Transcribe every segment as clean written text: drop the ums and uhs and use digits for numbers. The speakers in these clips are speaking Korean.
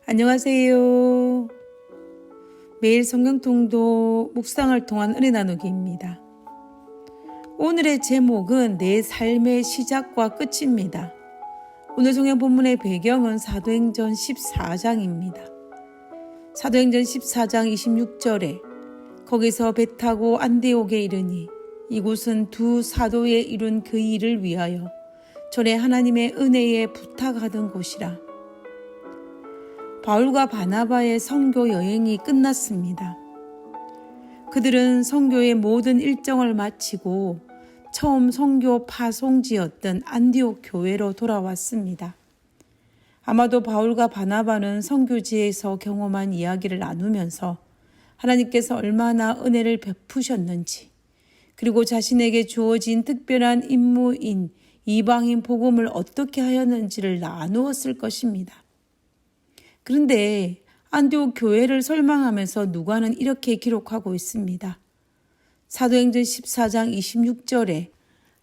안녕하세요. 매일 성경통독 묵상을 통한 은혜 나누기입니다. 오늘의 제목은 내 삶의 시작과 끝입니다. 오늘 성경 본문의 배경은 사도행전 14장입니다. 사도행전 14장 26절에 거기서 배 타고 안디옥에 이르니 이곳은 두 사도에 이룬 그 일을 위하여 전에 하나님의 은혜에 부탁하던 곳이라. 바울과 바나바의 선교 여행이 끝났습니다. 그들은 선교의 모든 일정을 마치고 처음 선교 파송지였던 안디옥 교회로 돌아왔습니다. 아마도 바울과 바나바는 선교지에서 경험한 이야기를 나누면서 하나님께서 얼마나 은혜를 베푸셨는지, 그리고 자신에게 주어진 특별한 임무인 이방인 복음을 어떻게 하였는지를 나누었을 것입니다. 그런데 안디옥 교회를 설명하면서 누가는 이렇게 기록하고 있습니다. 사도행전 14장 26절에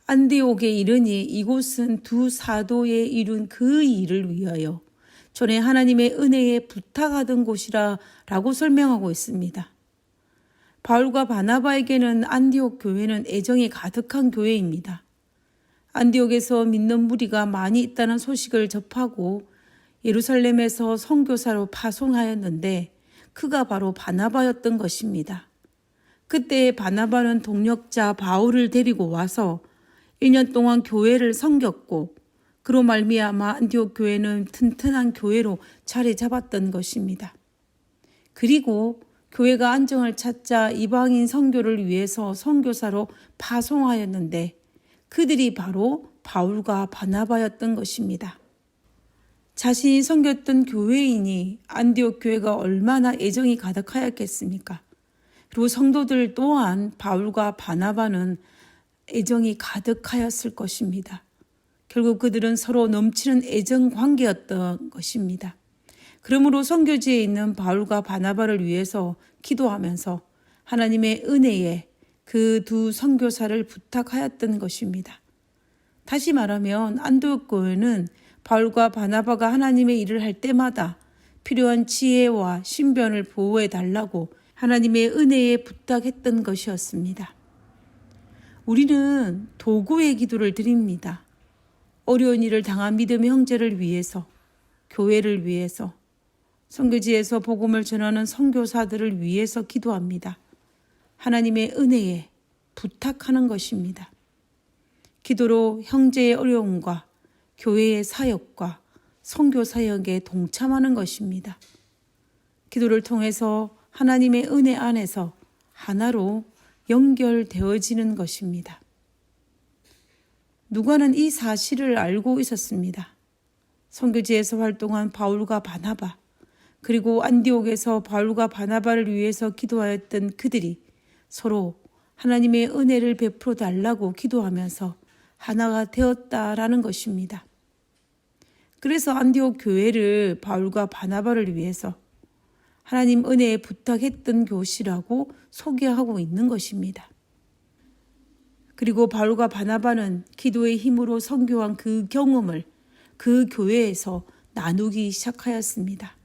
안디옥에 이르니 이곳은 두 사도에 이룬 그 일을 위하여 전에 하나님의 은혜에 부탁하던 곳이라 라고 설명하고 있습니다. 바울과 바나바에게는 안디옥 교회는 애정이 가득한 교회입니다. 안디옥에서 믿는 무리가 많이 있다는 소식을 접하고 예루살렘에서 선교사로 파송하였는데 그가 바로 바나바였던 것입니다. 그때 바나바는 동력자 바울을 데리고 와서 1년 동안 교회를 섬겼고 그로 말미암아 안디옥 교회는 튼튼한 교회로 자리 잡았던 것입니다. 그리고 교회가 안정을 찾자 이방인 선교를 위해서 선교사로 파송하였는데 그들이 바로 바울과 바나바였던 것입니다. 자신이 섬겼던 교회이니 안디옥 교회가 얼마나 애정이 가득하였겠습니까? 그리고 성도들 또한 바울과 바나바는 애정이 가득하였을 것입니다. 결국 그들은 서로 넘치는 애정 관계였던 것입니다. 그러므로 선교지에 있는 바울과 바나바를 위해서 기도하면서 하나님의 은혜에 그 두 선교사를 부탁하였던 것입니다. 다시 말하면 안디옥 교회는 바울과 바나바가 하나님의 일을 할 때마다 필요한 지혜와 신변을 보호해 달라고 하나님의 은혜에 부탁했던 것이었습니다. 우리는 도구의 기도를 드립니다. 어려운 일을 당한 믿음의 형제를 위해서, 교회를 위해서, 선교지에서 복음을 전하는 선교사들을 위해서 기도합니다. 하나님의 은혜에 부탁하는 것입니다. 기도로 형제의 어려움과 교회의 사역과 선교 사역에 동참하는 것입니다. 기도를 통해서 하나님의 은혜 안에서 하나로 연결되어지는 것입니다. 누가는 이 사실을 알고 있었습니다. 선교지에서 활동한 바울과 바나바, 그리고 안디옥에서 바울과 바나바를 위해서 기도하였던 그들이 서로 하나님의 은혜를 베풀어 달라고 기도하면서 하나가 되었다라는 것입니다. 그래서 안디옥 교회를 바울과 바나바를 위해서 하나님 은혜에 부탁했던 곳이라고 소개하고 있는 것입니다. 그리고 바울과 바나바는 기도의 힘으로 선교한 그 경험을 그 교회에서 나누기 시작하였습니다.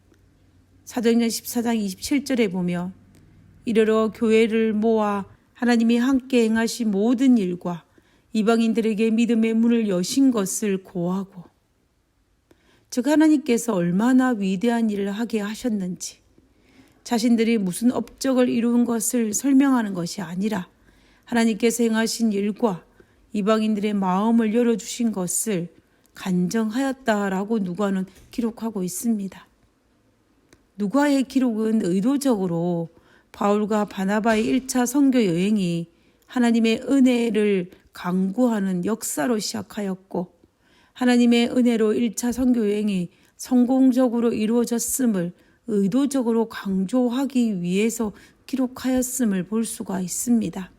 사도행전 14장 27절에 보면 이르러 교회를 모아 하나님이 함께 행하신 모든 일과 이방인들에게 믿음의 문을 여신 것을 고하고, 즉 하나님께서 얼마나 위대한 일을 하게 하셨는지, 자신들이 무슨 업적을 이룬 것을 설명하는 것이 아니라 하나님께서 행하신 일과 이방인들의 마음을 열어주신 것을 간증하였다라고 누가는 기록하고 있습니다. 누가의 기록은 의도적으로 바울과 바나바의 1차 선교 여행이 하나님의 은혜를 강구하는 역사로 시작하였고, 하나님의 은혜로 1차 선교 여행이 성공적으로 이루어졌음을 의도적으로 강조하기 위해서 기록하였음을 볼 수가 있습니다.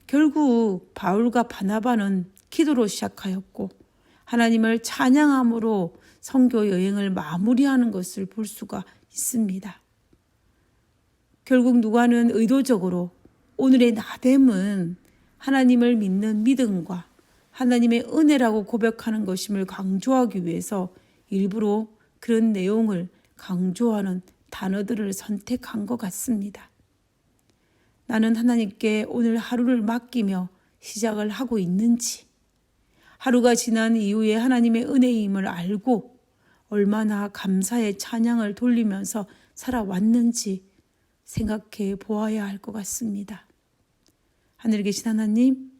결국 바울과 바나바는 기도로 시작하였고 하나님을 찬양함으로 선교 여행을 마무리하는 것을 볼 수가 있습니다. 결국 누가는 의도적으로 오늘의 나됨은 하나님을 믿는 믿음과 하나님의 은혜라고 고백하는 것임을 강조하기 위해서 일부러 그런 내용을 강조하는 단어들을 선택한 것 같습니다. 나는 하나님께 오늘 하루를 맡기며 시작을 하고 있는지, 하루가 지난 이후에 하나님의 은혜임을 알고 얼마나 감사의 찬양을 돌리면서 살아왔는지 생각해 보아야 할 것 같습니다. 하늘에 계신 하나님,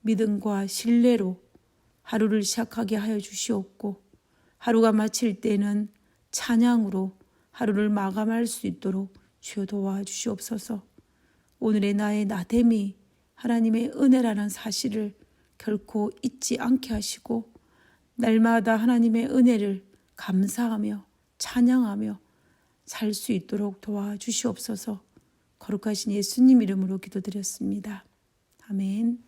믿음과 신뢰로 하루를 시작하게 하여 주시옵고, 하루가 마칠 때는 찬양으로 하루를 마감할 수 있도록 주여 도와주시옵소서. 오늘의 나의 나됨이 하나님의 은혜라는 사실을 결코 잊지 않게 하시고, 날마다 하나님의 은혜를 감사하며 찬양하며 살 수 있도록 도와주시옵소서. 거룩하신 예수님 이름으로 기도드렸습니다. 아멘.